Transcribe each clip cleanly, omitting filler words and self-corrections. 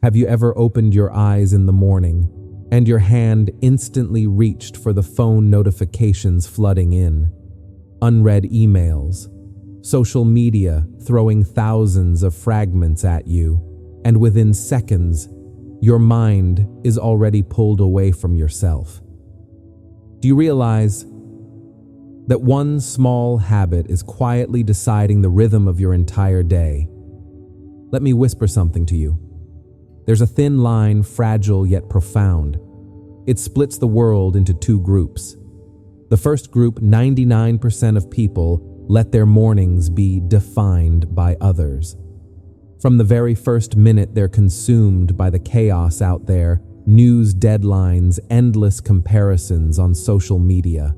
Have you ever opened your eyes in the morning and your hand instantly reached for the phone notifications flooding in? Unread emails, social media throwing thousands of fragments at you, and within seconds, your mind is already pulled away from yourself. Do you realize that one small habit is quietly deciding the rhythm of your entire day? Let me whisper something to you. There's a thin line, fragile yet profound. It splits the world into two groups. The first group, 99% of people, let their mornings be defined by others. From the very first minute, they're consumed by the chaos out there, news deadlines, endless comparisons on social media,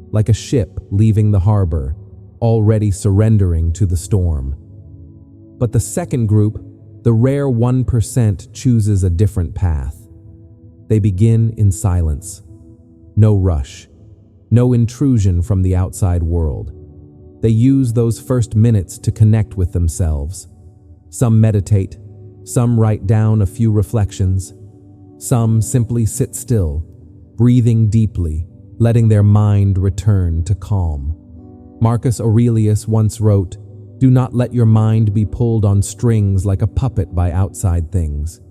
like a ship leaving the harbor, already surrendering to the storm. But the second group, the rare 1%, chooses a different path. They begin in silence. No rush. No intrusion from the outside world. They use those first minutes to connect with themselves. Some meditate. Some write down a few reflections. Some simply sit still, breathing deeply, letting their mind return to calm. Marcus Aurelius once wrote, "Do not let your mind be pulled on strings like a puppet by outside things."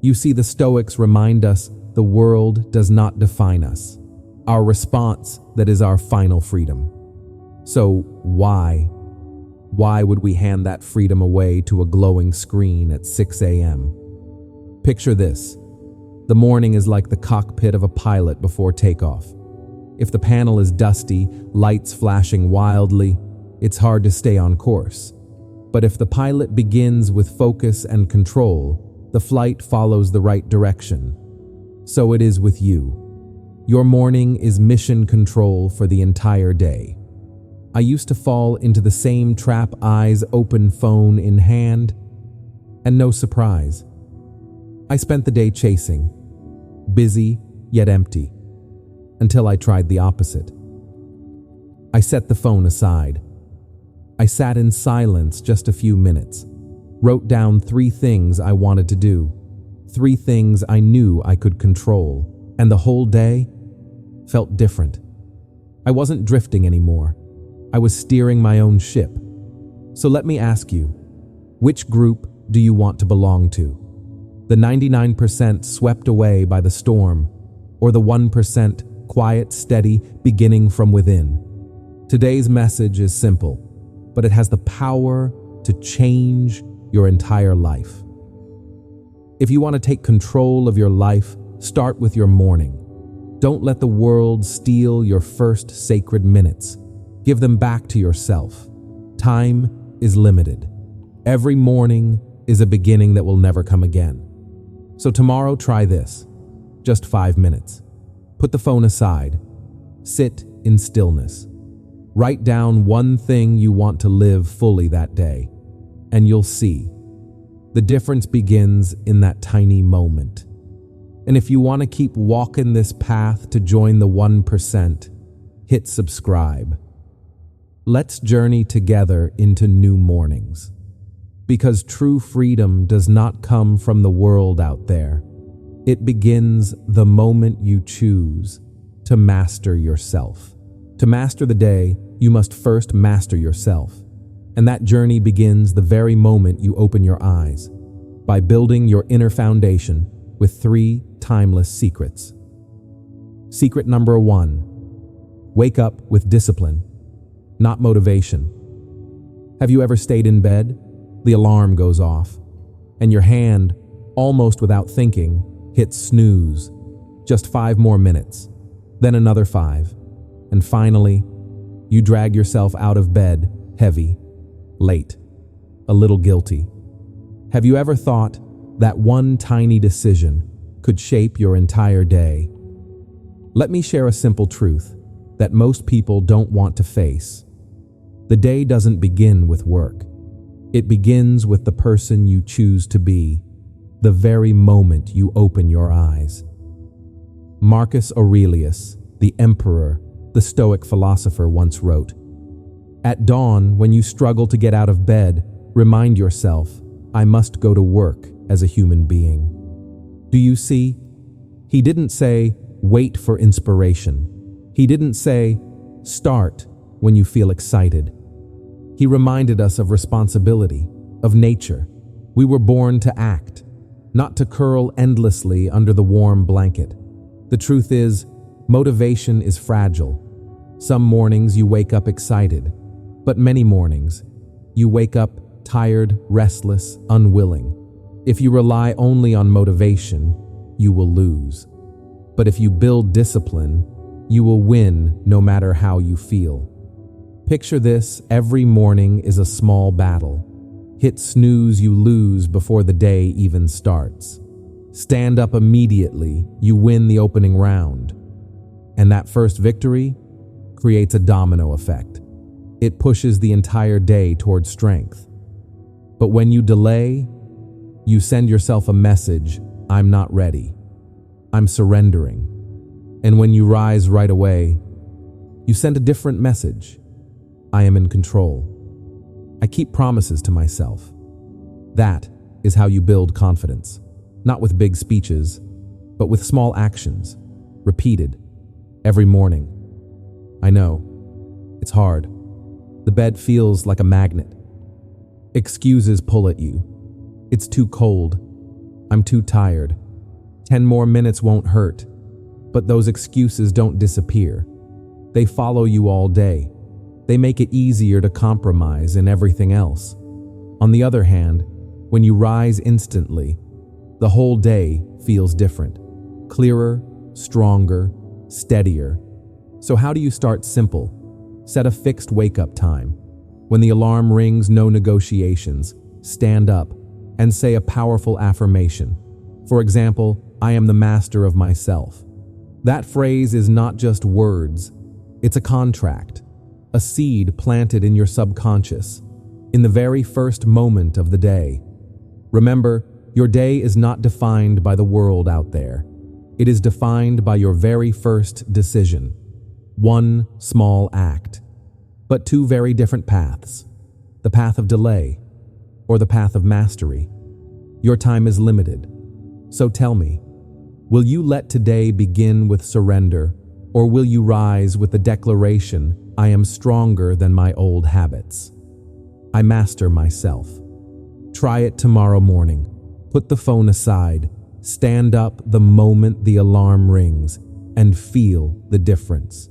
You see, the Stoics remind us the world does not define us. Our response, that is our final freedom. So why? Why would we hand that freedom away to a glowing screen at 6 a.m.? Picture this. The morning is like the cockpit of a pilot before takeoff. If the panel is dusty, lights flashing wildly, it's hard to stay on course. But if the pilot begins with focus and control, the flight follows the right direction. So it is with you. Your morning is mission control for the entire day. I used to fall into the same trap, eyes open, phone in hand, and no surprise. I spent the day chasing, busy yet empty, until I tried the opposite. I set the phone aside. I sat in silence just a few minutes, wrote down 3 things I wanted to do, 3 things I knew I could control, and the whole day felt different. I wasn't drifting anymore. I was steering my own ship. So let me ask you, which group do you want to belong to? The 99% swept away by the storm, or the 1% quiet, steady, beginning from within? Today's message is simple, but it has the power to change your entire life. If you want to take control of your life, start with your morning. Don't let the world steal your first sacred minutes. Give them back to yourself. Time is limited. Every morning is a beginning that will never come again. So tomorrow, try this. Just 5 minutes. Put the phone aside. Sit in stillness. Write down one thing you want to live fully that day, and you'll see. The difference begins in that tiny moment. And if you want to keep walking this path to join the 1%, hit subscribe. Let's journey together into new mornings. Because true freedom does not come from the world out there. It begins the moment you choose to master yourself. To master the day, you must first master yourself. And that journey begins the very moment you open your eyes, by building your inner foundation with 3 timeless secrets. Secret number 1, wake up with discipline, not motivation. Have you ever stayed in bed? The alarm goes off, and your hand, almost without thinking, hits snooze. Just 5 more minutes, then another 5, and finally, you drag yourself out of bed, heavy, late, a little guilty. Have you ever thought that one tiny decision could shape your entire day? Let me share a simple truth that most people don't want to face. The day doesn't begin with work. It begins with the person you choose to be, the very moment you open your eyes. Marcus Aurelius, the emperor, the Stoic philosopher, once wrote, "At dawn, when you struggle to get out of bed, remind yourself, I must go to work, as a human being. Do you see? He didn't say, wait for inspiration. He didn't say, start when you feel excited. He reminded us of responsibility, of nature. We were born to act, not to curl endlessly under the warm blanket. The truth is, motivation is fragile. Some mornings you wake up excited, but many mornings you wake up tired, restless, unwilling. If you rely only on motivation, you will lose. But if you build discipline, you will win no matter how you feel. Picture this: every morning is a small battle. Hit snooze, you lose before the day even starts. Stand up immediately, you win the opening round. And that first victory creates a domino effect. It pushes the entire day towards strength. But when you delay, you send yourself a message: I'm not ready. I'm surrendering. And when you rise right away, you send a different message: I am in control. I keep promises to myself. That is how you build confidence, not with big speeches, but with small actions, repeated every morning. I know, it's hard. The bed feels like a magnet. Excuses pull at you. It's too cold. I'm too tired. 10 more minutes won't hurt. But those excuses don't disappear. They follow you all day. They make it easier to compromise in everything else. On the other hand, when you rise instantly, the whole day feels different. Clearer, stronger, steadier. So how do you start? Simple. Set a fixed wake-up time. When the alarm rings, no negotiations. Stand up and say a powerful affirmation. For example, I am the master of myself. That phrase is not just words. It's a contract, a seed planted in your subconscious, in the very first moment of the day. Remember, your day is not defined by the world out there. It is defined by your very first decision. One small act, but two very different paths. The path of delay or the path of mastery. Your time is limited. So tell me, will you let today begin with surrender, or will you rise with the declaration, I am stronger than my old habits? I master myself. Try it tomorrow morning. Put the phone aside. Stand up the moment the alarm rings and feel the difference.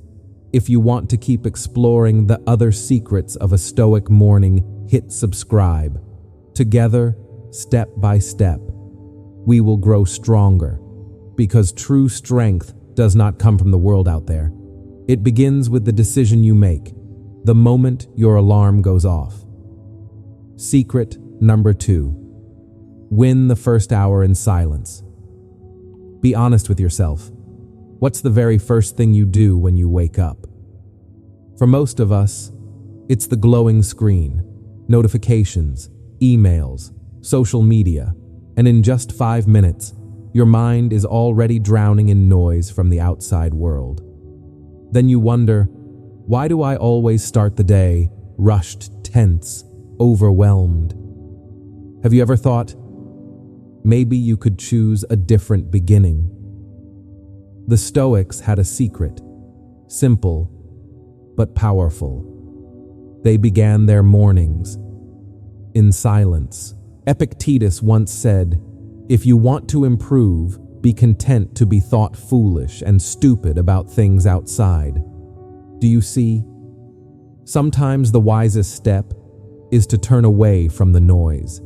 If you want to keep exploring the other secrets of a Stoic morning, hit subscribe. Together, step by step, we will grow stronger, because true strength does not come from the world out there. It begins with the decision you make, the moment your alarm goes off. Secret number 2. Win the first hour in silence. Be honest with yourself. What's the very first thing you do when you wake up? For most of us, it's the glowing screen, notifications, emails, social media, and in just 5 minutes, your mind is already drowning in noise from the outside world. Then you wonder, why do I always start the day rushed, tense, overwhelmed? Have you ever thought, maybe you could choose a different beginning? The Stoics had a secret, simple but powerful. They began their mornings in silence. Epictetus once said, if you want to improve, be content to be thought foolish and stupid about things outside. Do you see? Sometimes the wisest step is to turn away from the noise,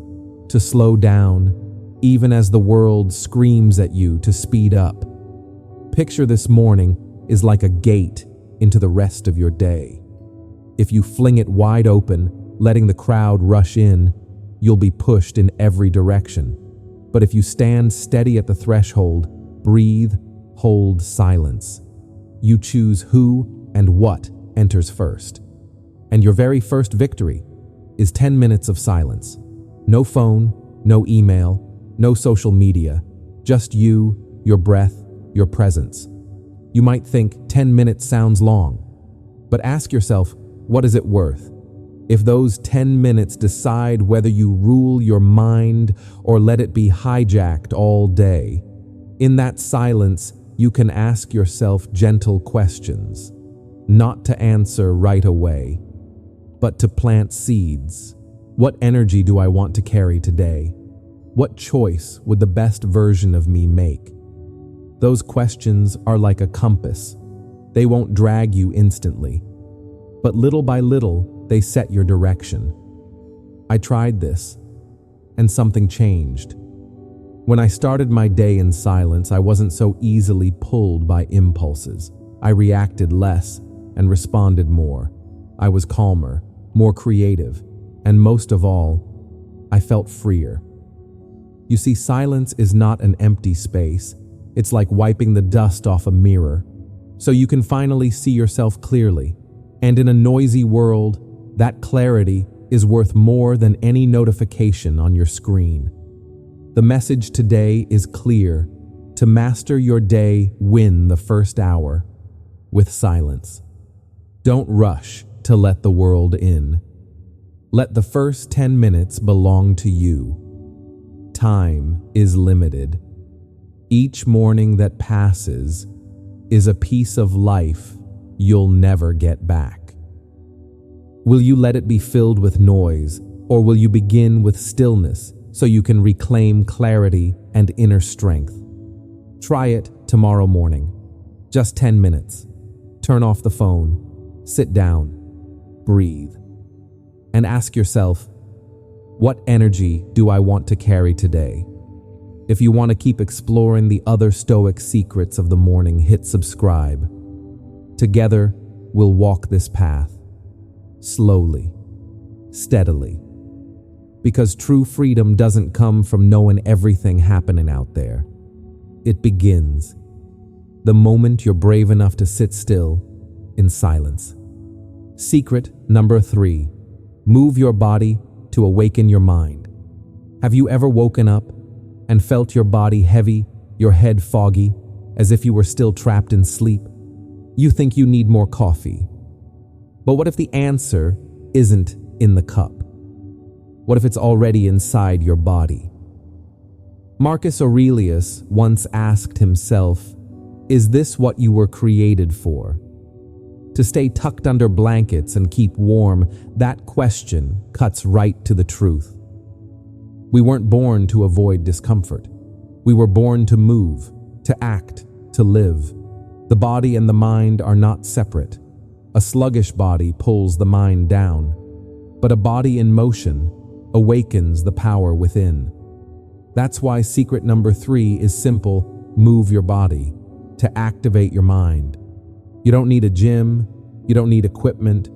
to slow down, even as the world screams at you to speed up. Picture this morning is like a gate into the rest of your day. If you fling it wide open, letting the crowd rush in, you'll be pushed in every direction. But if you stand steady at the threshold, breathe, hold silence. You choose who and what enters first. And your very first victory is 10 minutes of silence. No phone, no email, no social media, just you, your breath, your presence. You might think 10 minutes sounds long, but ask yourself, what is it worth? If those 10 minutes decide whether you rule your mind or let it be hijacked all day, in that silence, you can ask yourself gentle questions, not to answer right away, but to plant seeds. What energy do I want to carry today? What choice would the best version of me make? Those questions are like a compass. They won't drag you instantly, but little by little, they set your direction. I tried this, and something changed. When I started my day in silence, I wasn't so easily pulled by impulses. I reacted less and responded more. I was calmer, more creative, and most of all, I felt freer. You see, silence is not an empty space. It's like wiping the dust off a mirror, so you can finally see yourself clearly. And in a noisy world, that clarity is worth more than any notification on your screen. The message today is clear. To master your day, win the first hour with silence. Don't rush to let the world in. Let the first 10 minutes belong to you. Time is limited. Each morning that passes is a piece of life you'll never get back. Will you let it be filled with noise, or will you begin with stillness so you can reclaim clarity and inner strength? Try it tomorrow morning. Just 10 minutes. Turn off the phone, sit down, breathe, and ask yourself, what energy do I want to carry today? If you want to keep exploring the other Stoic secrets of the morning, hit subscribe. Together, we'll walk this path, slowly, steadily. Because true freedom doesn't come from knowing everything happening out there. It begins the moment you're brave enough to sit still in silence. Secret number 3, move your body to awaken your mind. Have you ever woken up and felt your body heavy, your head foggy, as if you were still trapped in sleep? You think you need more coffee. But what if the answer isn't in the cup? What if it's already inside your body? Marcus Aurelius once asked himself, is this what you were created for? To stay tucked under blankets and keep warm? That question cuts right to the truth. We weren't born to avoid discomfort. We were born to move, to act, to live. The body and the mind are not separate. A sluggish body pulls the mind down, but a body in motion awakens the power within. That's why secret number 3 is simple: move your body to activate your mind. You don't need a gym, you don't need equipment.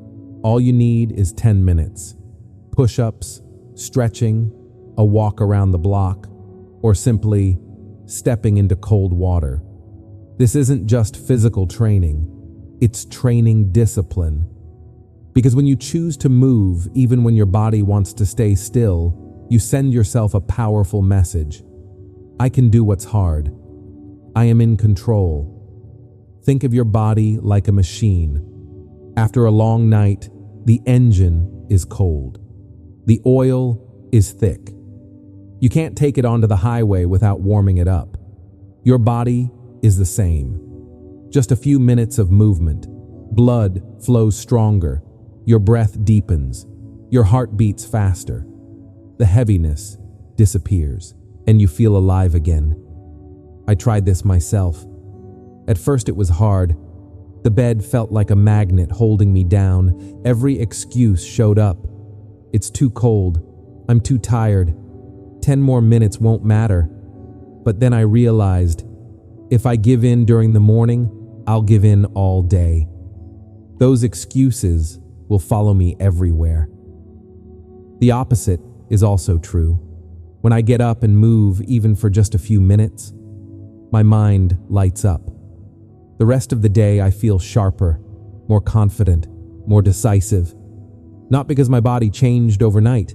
All you need is 10 minutes. Push-ups, stretching, a walk around the block, or simply stepping into cold water. This isn't just physical training, it's training discipline. Because when you choose to move, even when your body wants to stay still, you send yourself a powerful message. I can do what's hard. I am in control. Think of your body like a machine. After a long night, the engine is cold. The oil is thick. You can't take it onto the highway without warming it up. Your body is the same. Just a few minutes of movement. Blood flows stronger. Your breath deepens. Your heart beats faster. The heaviness disappears, and you feel alive again. I tried this myself. At first it was hard. The bed felt like a magnet holding me down. Every excuse showed up. It's too cold. I'm too tired. 10 more minutes won't matter. But then I realized, if I give in during the morning, I'll give in all day. Those excuses will follow me everywhere. The opposite is also true. When I get up and move, even for just a few minutes, my mind lights up. The rest of the day I feel sharper, more confident, more decisive. Not because my body changed overnight,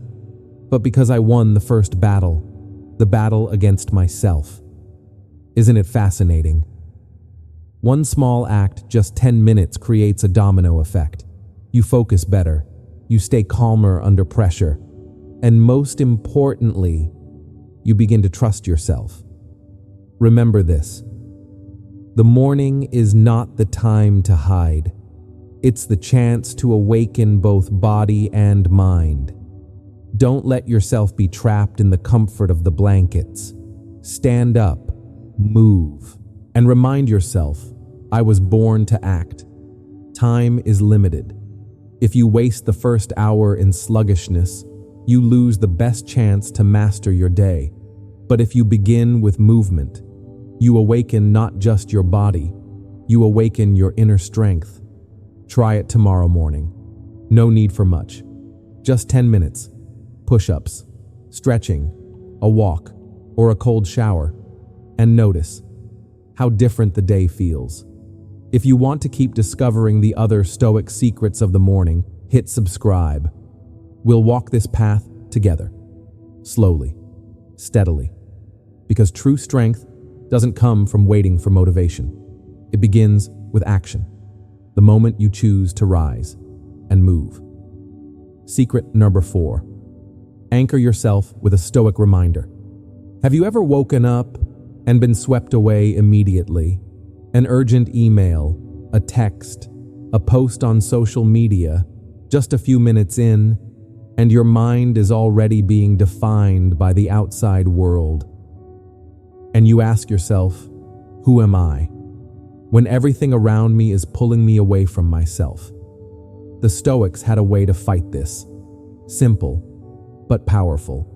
but because I won the first battle, the battle against myself. Isn't it fascinating? One small act, just 10 minutes, creates a domino effect. You focus better, you stay calmer under pressure, and most importantly, you begin to trust yourself. Remember this: the morning is not the time to hide. It's the chance to awaken both body and mind. Don't let yourself be trapped in the comfort of the blankets. Stand up, move, and remind yourself, I was born to act. Time is limited. If you waste the first hour in sluggishness, you lose the best chance to master your day. But if you begin with movement, you awaken not just your body, you awaken your inner strength. Try it tomorrow morning. No need for much. Just 10 minutes. Push-ups, stretching, a walk, or a cold shower. And notice how different the day feels. If you want to keep discovering the other Stoic secrets of the morning, hit subscribe. We'll walk this path together, slowly, steadily, because true strength doesn't come from waiting for motivation. It begins with action, the moment you choose to rise and move. Secret number 4. Anchor yourself with a Stoic reminder. Have you ever woken up and been swept away immediately? An urgent email, a text, a post on social media, just a few minutes in, and your mind is already being defined by the outside world. And you ask yourself, who am I? When everything around me is pulling me away from myself. The Stoics had a way to fight this. Simple, but powerful.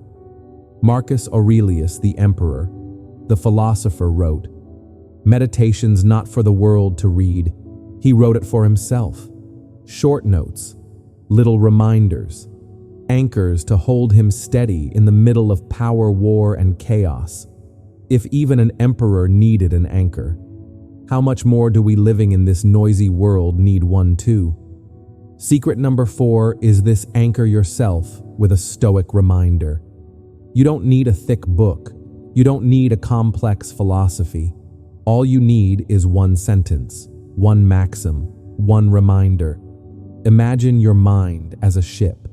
Marcus Aurelius, the emperor, the philosopher, wrote, "Meditation's not for the world to read." He wrote it for himself. Short notes, little reminders, anchors to hold him steady in the middle of power, war, and chaos. If even an emperor needed an anchor, how much more do we living in this noisy world need one too? Secret number 4 is this: anchor yourself with a Stoic reminder. You don't need a thick book. You don't need a complex philosophy. All you need is one sentence, one maxim, one reminder. Imagine your mind as a ship.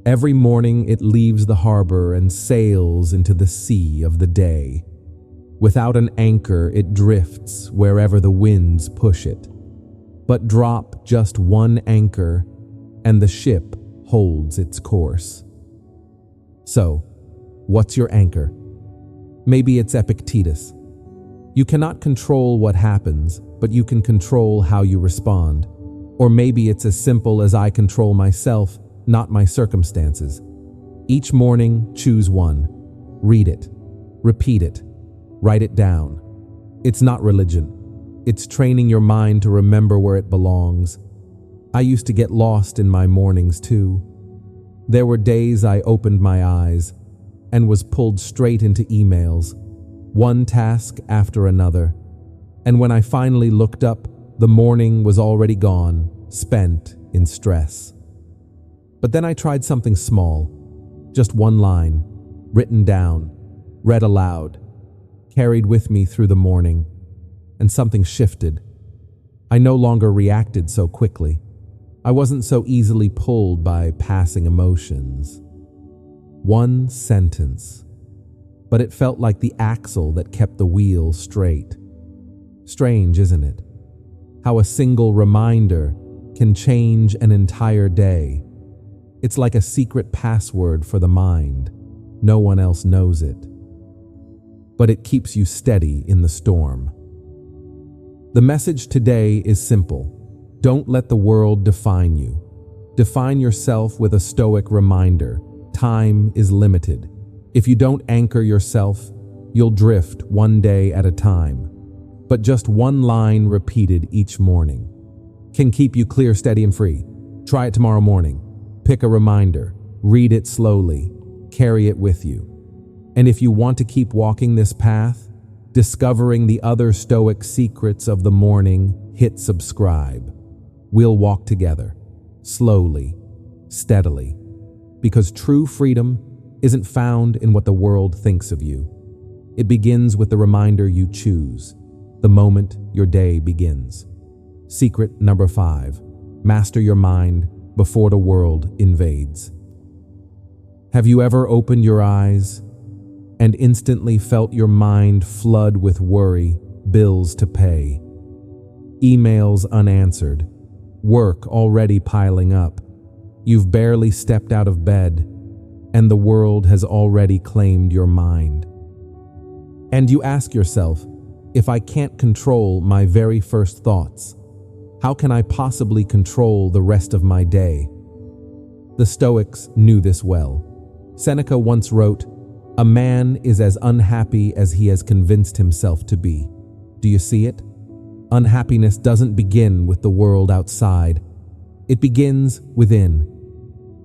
Every morning it leaves the harbor and sails into the sea of the day. Without an anchor, it drifts wherever the winds push it. But drop just one anchor, and the ship holds its course. So, what's your anchor? Maybe it's Epictetus. You cannot control what happens, but you can control how you respond. Or maybe it's as simple as I control myself, not my circumstances. Each morning, choose one. Read it. Repeat it. Write it down. It's not religion. It's training your mind to remember where it belongs. I used to get lost in my mornings too. There were days I opened my eyes and was pulled straight into emails, one task after another. And when I finally looked up, the morning was already gone, spent in stress. But then I tried something small, just one line, written down, read aloud, carried with me through the morning, and something shifted. I no longer reacted so quickly. I wasn't so easily pulled by passing emotions. One sentence, but it felt like the axle that kept the wheel straight. Strange, isn't it? How a single reminder can change an entire day. It's like a secret password for the mind. No one else knows it. But it keeps you steady in the storm. The message today is simple. Don't let the world define you. Define yourself with a Stoic reminder. Time is limited. If you don't anchor yourself, you'll drift one day at a time. But just one line repeated each morning can keep you clear, steady, and free. Try it tomorrow morning. Pick a reminder. Read it slowly. Carry it with you. And if you want to keep walking this path, discovering the other Stoic secrets of the morning, hit subscribe. We'll walk together, slowly, steadily, because true freedom isn't found in what the world thinks of you. It begins with the reminder you choose, the moment your day begins. Secret number 5, master your mind before the world invades. Have you ever opened your eyes and instantly felt your mind flood with worry, bills to pay, emails unanswered, work already piling up? You've barely stepped out of bed, and the world has already claimed your mind. And you ask yourself, if I can't control my very first thoughts, how can I possibly control the rest of my day? The Stoics knew this well. Seneca once wrote, "A man is as unhappy as he has convinced himself to be." Do you see it? Unhappiness doesn't begin with the world outside. It begins within,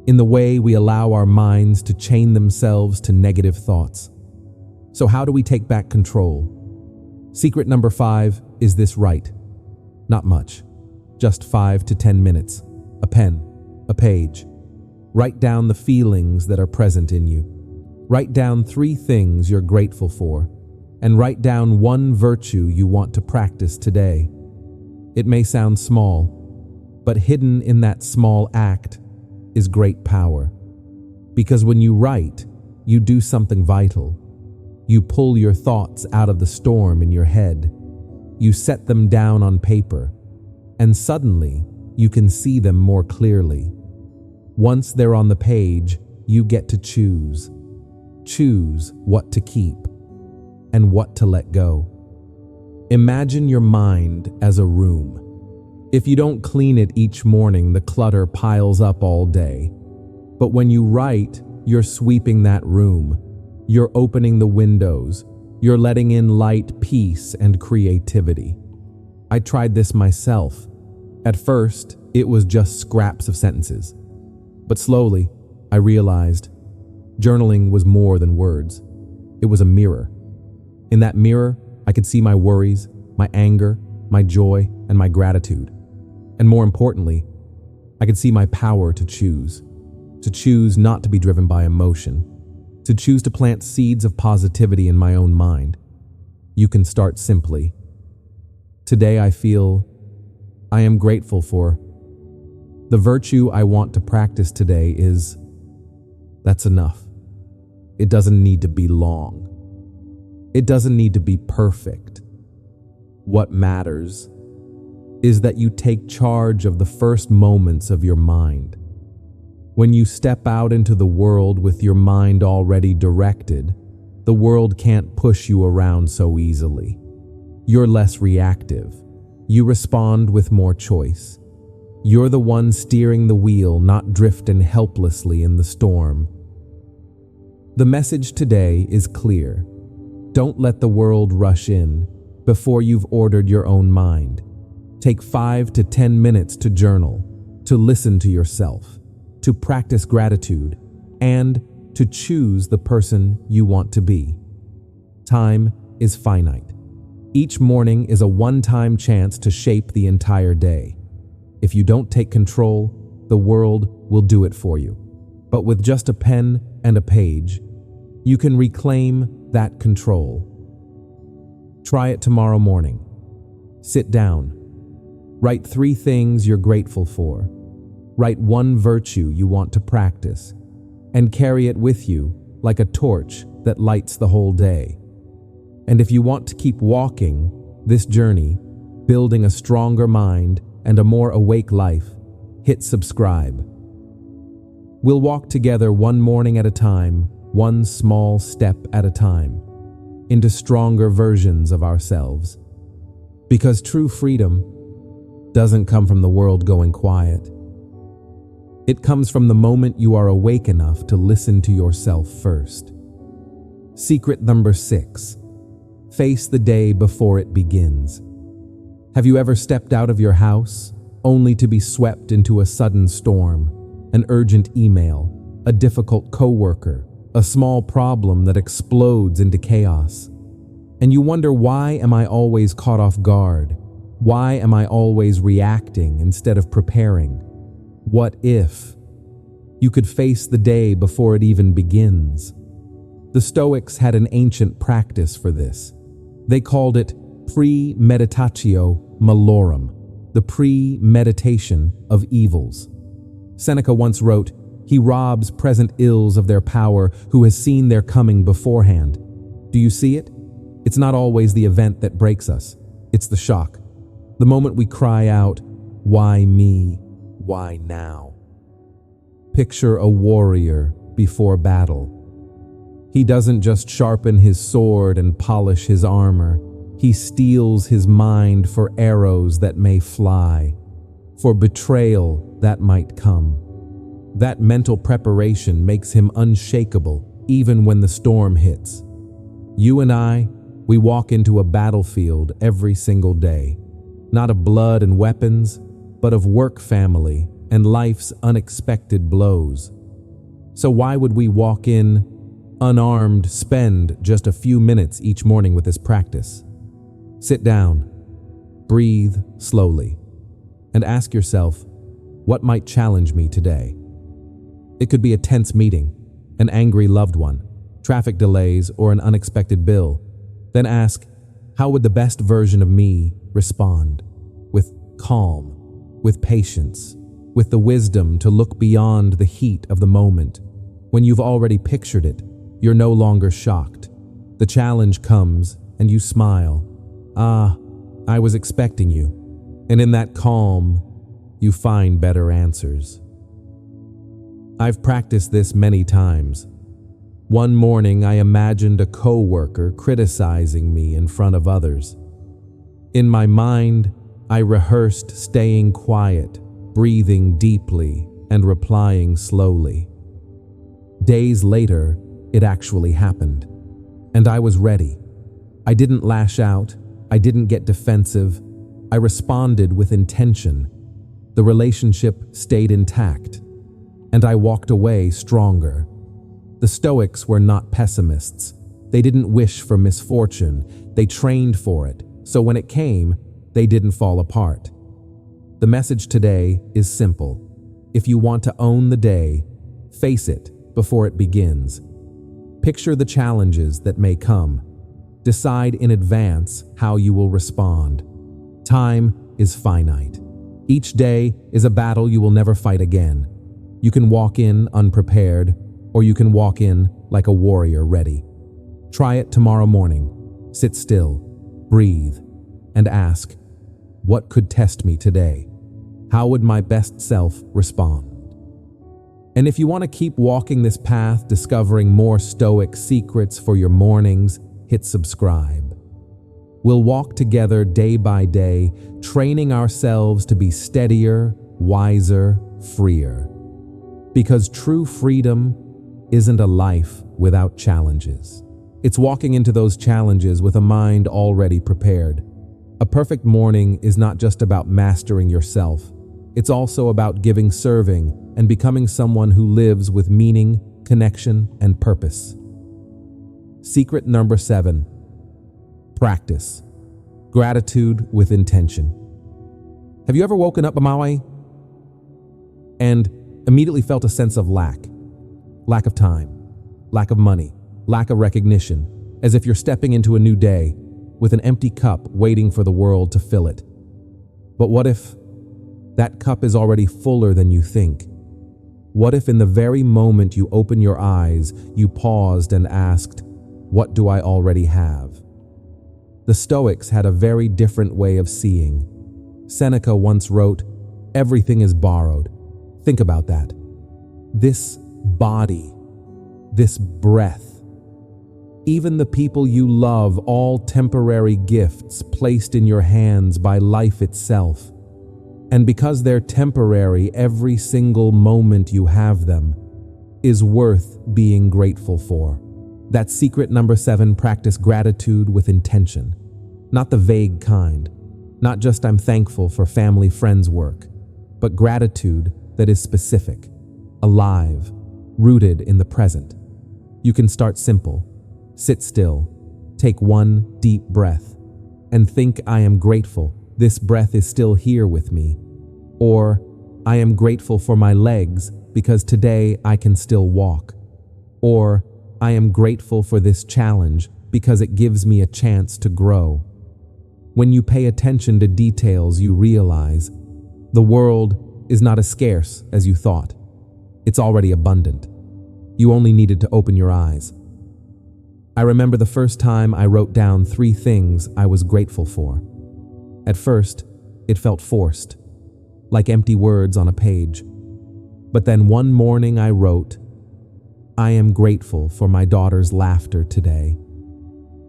in the way we allow our minds to chain themselves to negative thoughts. So how do we take back control? Secret number 5 is this: right? Not much. Just 5 to 10 minutes. A pen, a page. Write down the feelings that are present in you. Write down 3 things you're grateful for, and write down 1 virtue you want to practice today. It may sound small, but hidden in that small act is great power. Because when you write, you do something vital. You pull your thoughts out of the storm in your head. You set them down on paper, and suddenly you can see them more clearly. Once they're on the page, you get to choose. Choose what to keep and what to let go. Imagine your mind as a room. If you don't clean it each morning, the clutter piles up all day. But when you write, you're sweeping that room. You're opening the windows. You're letting in light, peace, and creativity. I tried this myself. At first, it was just scraps of sentences. But slowly, I realized journaling was more than words. It was a mirror. In that mirror, I could see my worries, my anger, my joy, and my gratitude. And more importantly, I could see my power to choose not to be driven by emotion, to choose to plant seeds of positivity in my own mind. You can start simply. Today I feel I am grateful for. The virtue I want to practice today is, that's enough. It doesn't need to be long. It doesn't need to be perfect. What matters is that you take charge of the first moments of your mind. When you step out into the world with your mind already directed, the world can't push you around so easily. You're less reactive. You respond with more choice. You're the one steering the wheel, not drifting helplessly in the storm. The message today is clear. Don't let the world rush in before you've ordered your own mind. Take 5 to 10 minutes to journal, to listen to yourself, to practice gratitude, and to choose the person you want to be. Time is finite. Each morning is a one-time chance to shape the entire day. If you don't take control, the world will do it for you. But with just a pen and a page, you can reclaim that control. Try it tomorrow morning. Sit down. Write 3 things you're grateful for. Write 1 virtue you want to practice, and carry it with you like a torch that lights the whole day. And if you want to keep walking this journey, building a stronger mind and a more awake life, hit subscribe. We'll walk together one morning at a time, one small step at a time, into stronger versions of ourselves. Because true freedom doesn't come from the world going quiet. It comes from the moment you are awake enough to listen to yourself first. Secret number 6. Face the day before it begins. Have you ever stepped out of your house only to be swept into a sudden storm, an urgent email, a difficult coworker, a small problem that explodes into chaos? And you wonder, why am I always caught off guard? Why am I always reacting instead of preparing? What if you could face the day before it even begins? The Stoics had an ancient practice for this. They called it premeditatio malorum, the premeditation of evils. Seneca once wrote, "He robs present ills of their power who has seen their coming beforehand." Do you see it? It's not always the event that breaks us. It's the shock. The moment we cry out, "Why me? Why now?" Picture a warrior before battle. He doesn't just sharpen his sword and polish his armor. He steels his mind for arrows that may fly, for betrayal that might come. That mental preparation makes him unshakable even when the storm hits. You and I, we walk into a battlefield every single day, not of blood and weapons, but of work, family, and life's unexpected blows. So why would we walk in unarmed, spend just a few minutes each morning with this practice? Sit down, breathe slowly, and ask yourself, what might challenge me today? It could be a tense meeting, an angry loved one, traffic delays, or an unexpected bill. Then ask, how would the best version of me respond? With calm, with patience, with the wisdom to look beyond the heat of the moment. When you've already pictured it, you're no longer shocked. The challenge comes and you smile. "Ah, I was expecting you." And in that calm, you find better answers. I've practiced this many times. One morning, I imagined a coworker criticizing me in front of others. In my mind, I rehearsed staying quiet, breathing deeply, and replying slowly. Days later, it actually happened, and I was ready. I didn't lash out. I didn't get defensive. I responded with intention. The relationship stayed intact, and I walked away stronger. The Stoics were not pessimists. They didn't wish for misfortune. They trained for it, so when it came, they didn't fall apart. The message today is simple. If you want to own the day, face it before it begins. Picture the challenges that may come. Decide in advance how you will respond. Time is finite. Each day is a battle you will never fight again. You can walk in unprepared, or you can walk in like a warrior ready. Try it tomorrow morning. Sit still, breathe, and ask, what could test me today? How would my best self respond? And if you want to keep walking this path, discovering more Stoic secrets for your mornings, hit subscribe. We'll walk together day by day, training ourselves to be steadier, wiser, freer. Because true freedom isn't a life without challenges. It's walking into those challenges with a mind already prepared. A perfect morning is not just about mastering yourself. It's also about serving, and becoming someone who lives with meaning, connection, and purpose. Secret number 7. Practice. Gratitude with intention. Have you ever woken up, Maui, and immediately felt a sense of lack? Lack of time, lack of money, lack of recognition, as if you're stepping into a new day with an empty cup waiting for the world to fill it. But what if that cup is already fuller than you think? What if in the very moment you open your eyes, you paused and asked, what do I already have? The Stoics had a very different way of seeing. Seneca once wrote, everything is borrowed. Think about that. This body, this breath, even the people you love, all temporary gifts placed in your hands by life itself. And because they're temporary, every single moment you have them is worth being grateful for. That's secret number 7, practice gratitude with intention. Not the vague kind, not just I'm thankful for family, friends, work, but gratitude that is specific, alive, rooted in the present. You can start simple. Sit still, take one deep breath, and think, I am grateful this breath is still here with me. Or, I am grateful for my legs because today I can still walk. Or, I am grateful for this challenge because it gives me a chance to grow. When you pay attention to details, you realize the world is not as scarce as you thought. It's already abundant. You only needed to open your eyes. I remember the first time I wrote down 3 things I was grateful for. At first, it felt forced, like empty words on a page. But then one morning I wrote, "I am grateful for my daughter's laughter today."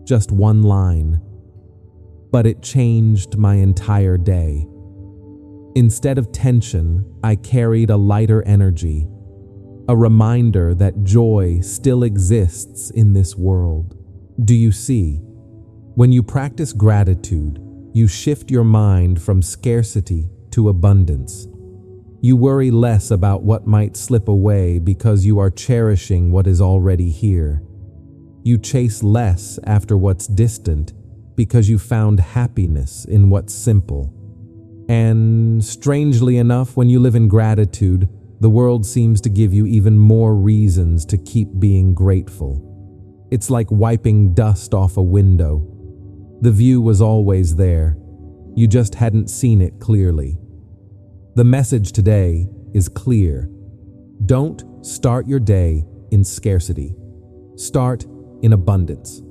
Just one line, but it changed my entire day. Instead of tension, I carried a lighter energy, a reminder that joy still exists in this world. Do you see? When you practice gratitude, you shift your mind from scarcity to abundance. You worry less about what might slip away because you are cherishing what is already here. You chase less after what's distant because you found happiness in what's simple. And strangely enough, when you live in gratitude, the world seems to give you even more reasons to keep being grateful. It's like wiping dust off a window. The view was always there. You just hadn't seen it clearly. The message today is clear. Don't start your day in scarcity. Start in abundance.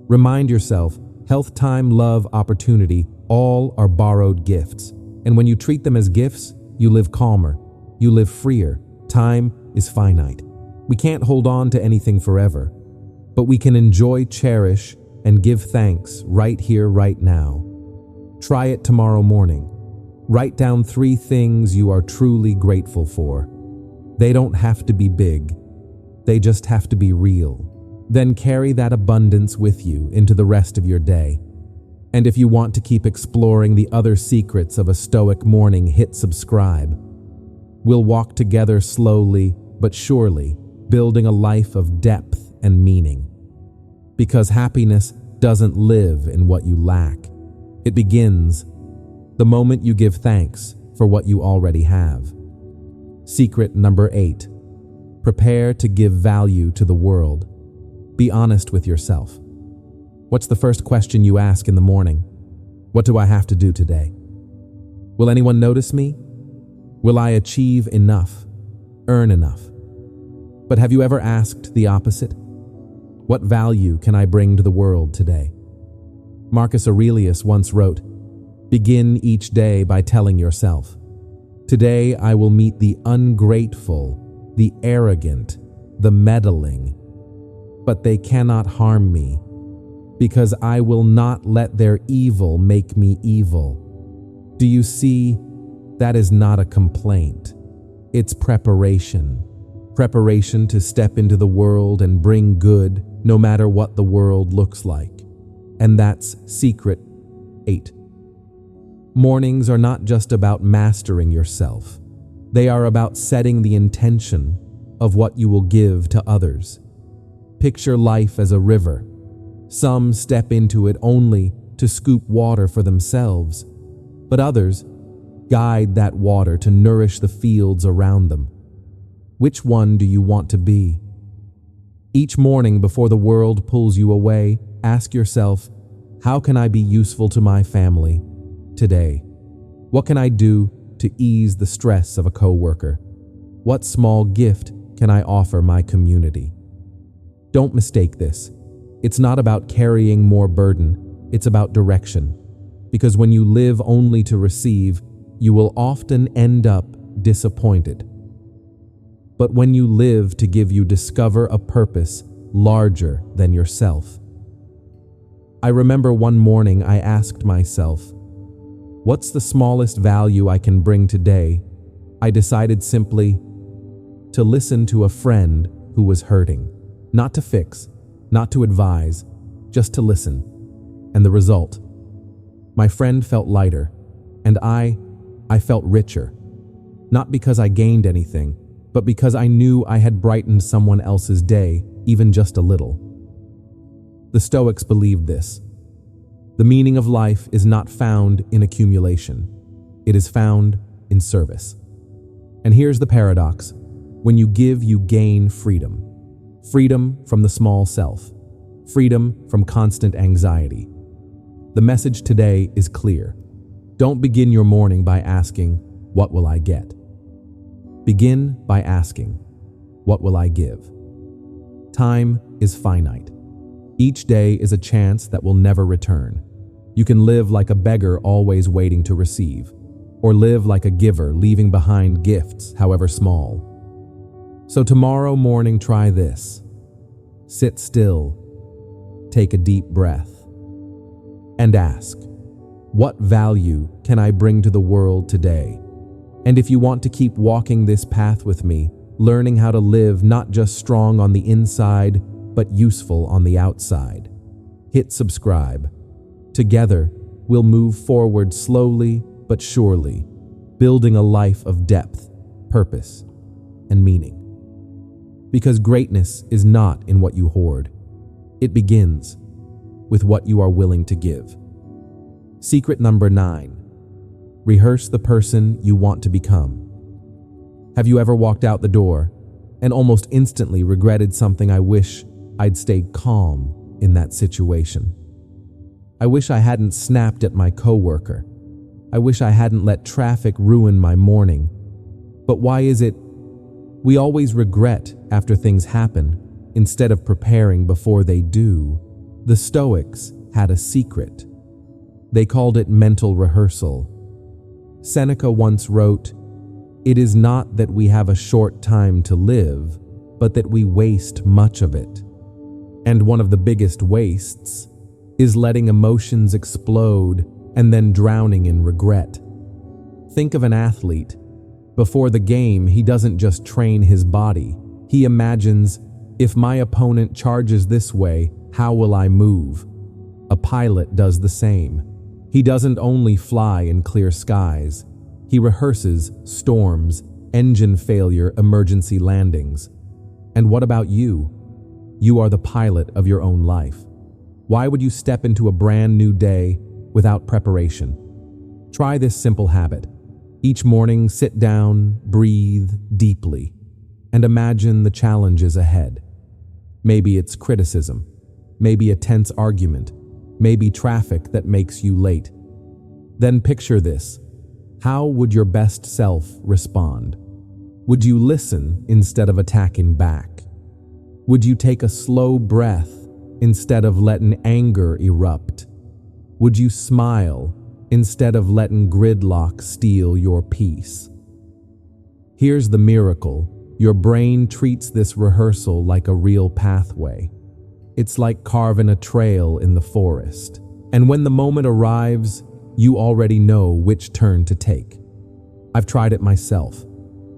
Remind yourself, health, time, love, opportunity, all are borrowed gifts. And when you treat them as gifts, you live calmer. You live freer. Time is finite. We can't hold on to anything forever, but we can enjoy, cherish, and give thanks right here, right now. Try it tomorrow morning. Write down 3 things you are truly grateful for. They don't have to be big. They just have to be real. Then carry that abundance with you into the rest of your day. And if you want to keep exploring the other secrets of a Stoic morning, hit subscribe. We'll walk together slowly but surely, building a life of depth and meaning. Because happiness doesn't live in what you lack. It begins the moment you give thanks for what you already have. Secret number 8. Prepare to give value to the world. Be honest with yourself. What's the first question you ask in the morning? What do I have to do today? Will anyone notice me? Will I achieve enough? Earn enough? But have you ever asked the opposite? What value can I bring to the world today? Marcus Aurelius once wrote, "Begin each day by telling yourself, 'Today I will meet the ungrateful, the arrogant, the meddling, but they cannot harm me, because I will not let their evil make me evil.'" Do you see? That is not a complaint. It's preparation. Preparation to step into the world and bring good, no matter what the world looks like. And that's secret 8. Mornings are not just about mastering yourself. They are about setting the intention of what you will give to others. Picture life as a river. Some step into it only to scoop water for themselves, but others guide that water to nourish the fields around them. Which one do you want to be? Each morning before the world pulls you away, ask yourself, how can I be useful to my family today? What can I do to ease the stress of a coworker? What small gift can I offer my community? Don't mistake this. It's not about carrying more burden. It's about direction. Because when you live only to receive, you will often end up disappointed. But when you live to give, you discover a purpose larger than yourself. I remember one morning I asked myself, what's the smallest value I can bring today? I decided simply to listen to a friend who was hurting. Not to fix, not to advise, just to listen. And the result? My friend felt lighter, and I felt richer. Not because I gained anything, but because I knew I had brightened someone else's day, even just a little. The Stoics believed this. The meaning of life is not found in accumulation. It is found in service. And here's the paradox. When you give, you gain freedom. Freedom from the small self. Freedom from constant anxiety. The message today is clear. Don't begin your morning by asking, what will I get? Begin by asking, what will I give? Time is finite. Each day is a chance that will never return. You can live like a beggar always waiting to receive, or live like a giver leaving behind gifts, however small. So tomorrow morning, try this. Sit still, take a deep breath, and ask, what value can I bring to the world today? And if you want to keep walking this path with me, learning how to live not just strong on the inside, but useful on the outside, hit subscribe. Together, we'll move forward slowly but surely, building a life of depth, purpose, and meaning. Because greatness is not in what you hoard. It begins with what you are willing to give. Secret number 9. Rehearse the person you want to become. Have you ever walked out the door and almost instantly regretted something? I wish I'd stayed calm in that situation. I wish I hadn't snapped at my coworker. I wish I hadn't let traffic ruin my morning. But why is it we always regret after things happen instead of preparing before they do? The Stoics had a secret. They called it mental rehearsal. Seneca once wrote, "It is not that we have a short time to live, but that we waste much of it." And one of the biggest wastes is letting emotions explode and then drowning in regret. Think of an athlete. Before the game, he doesn't just train his body. He imagines, if my opponent charges this way, how will I move? A pilot does the same. He doesn't only fly in clear skies. He rehearses storms, engine failure, emergency landings. And what about you? You are the pilot of your own life. Why would you step into a brand new day without preparation? Try this simple habit. Each morning, sit down, breathe deeply, and imagine the challenges ahead. Maybe it's criticism, maybe a tense argument, maybe traffic that makes you late. Then picture this. How would your best self respond? Would you listen instead of attacking back? Would you take a slow breath instead of letting anger erupt? Would you smile instead of letting gridlock steal your peace? Here's the miracle. Your brain treats this rehearsal like a real pathway. It's like carving a trail in the forest. And when the moment arrives, you already know which turn to take. I've tried it myself.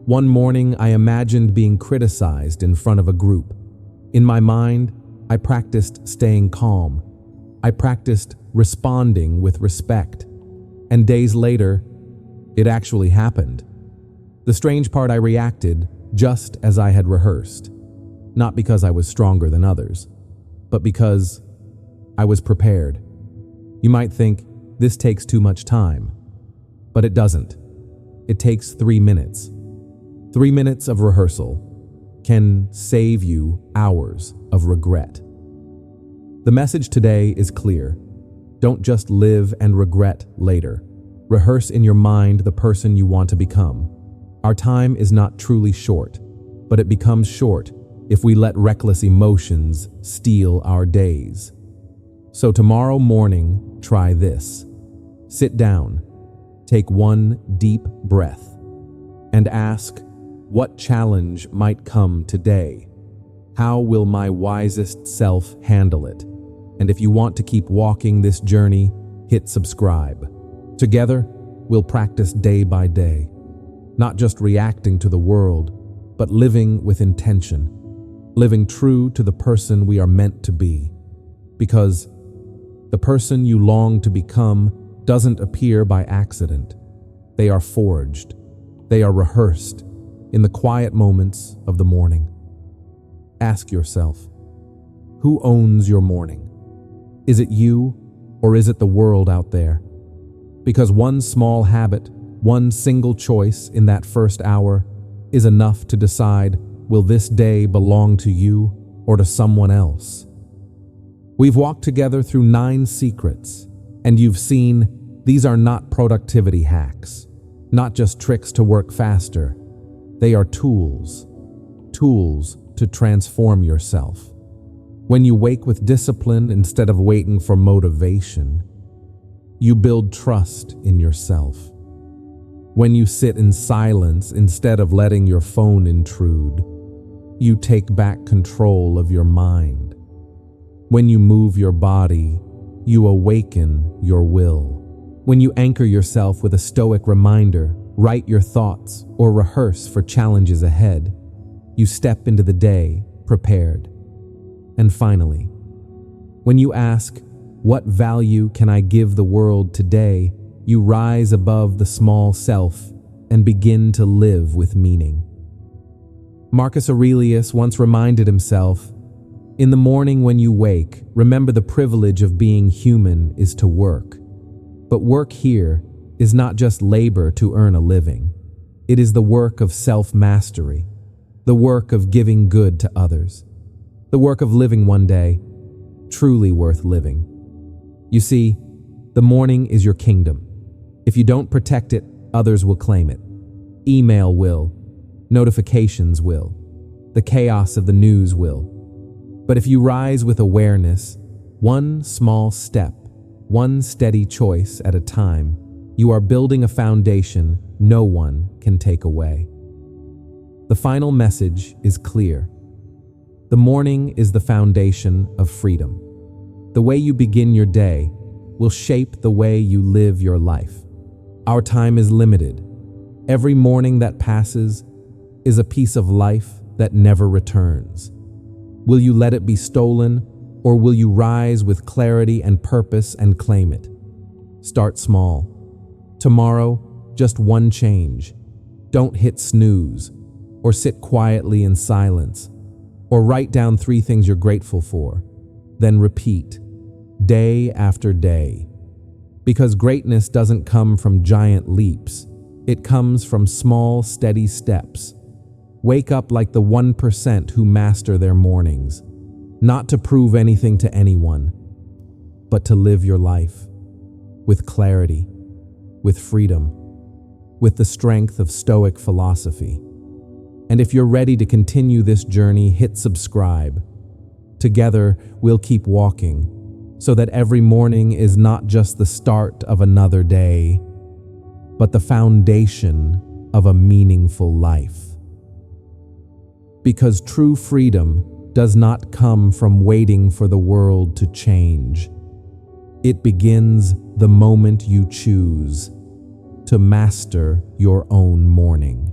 One morning, I imagined being criticized in front of a group. In my mind, I practiced staying calm. I practiced responding with respect. And days later, it actually happened. The strange part, I reacted just as I had rehearsed. Not because I was stronger than others, but because I was prepared. You might think, this takes too much time, but it doesn't. It takes 3 minutes. 3 minutes of rehearsal can save you hours of regret. The message today is clear. Don't just live and regret later. Rehearse in your mind the person you want to become. Our time is not truly short, but it becomes short if we let reckless emotions steal our days. So tomorrow morning, try this. Sit down, take one deep breath, and ask, what challenge might come today? How will my wisest self handle it? And if you want to keep walking this journey, hit subscribe. Together, we'll practice day by day, not just reacting to the world, but living with intention, living true to the person we are meant to be. Because the person you long to become doesn't appear by accident. They are forged. They are rehearsed in the quiet moments of the morning. Ask yourself, who owns your morning? Is it you, or is it the world out there? Because one small habit, one single choice in that first hour is enough to decide, will this day belong to you or to someone else? We've walked together through 9 secrets, and you've seen these are not productivity hacks, not just tricks to work faster. They are tools to transform yourself. When you wake with discipline instead of waiting for motivation, you build trust in yourself. When you sit in silence instead of letting your phone intrude, you take back control of your mind. When you move your body, you awaken your will. When you anchor yourself with a Stoic reminder, write your thoughts, or rehearse for challenges ahead, you step into the day prepared. And finally, when you ask, "What value can I give the world today?" you rise above the small self and begin to live with meaning. Marcus Aurelius once reminded himself, "In the morning when you wake, remember the privilege of being human is to work. But work here is not just labor to earn a living. It is the work of self-mastery, the work of giving good to others, the work of living one day truly worth living." You see, the morning is your kingdom. If you don't protect it, others will claim it. Email will, notifications will, the chaos of the news will. But if you rise with awareness, one small step, one steady choice at a time, you are building a foundation no one can take away. The final message is clear. The morning is the foundation of freedom. The way you begin your day will shape the way you live your life. Our time is limited. Every morning that passes is a piece of life that never returns. Will you let it be stolen, or will you rise with clarity and purpose and claim it? Start small. Tomorrow, just one change. Don't hit snooze, or sit quietly in silence, or write down 3 things you're grateful for. Then repeat, day after day. Because greatness doesn't come from giant leaps. It comes from small, steady steps. Wake up like the 1% who master their mornings, not to prove anything to anyone, but to live your life with clarity, with freedom, with the strength of Stoic philosophy. And if you're ready to continue this journey, hit subscribe. Together, we'll keep walking, so that every morning is not just the start of another day, but the foundation of a meaningful life. Because true freedom does not come from waiting for the world to change. It begins the moment you choose to master your own morning.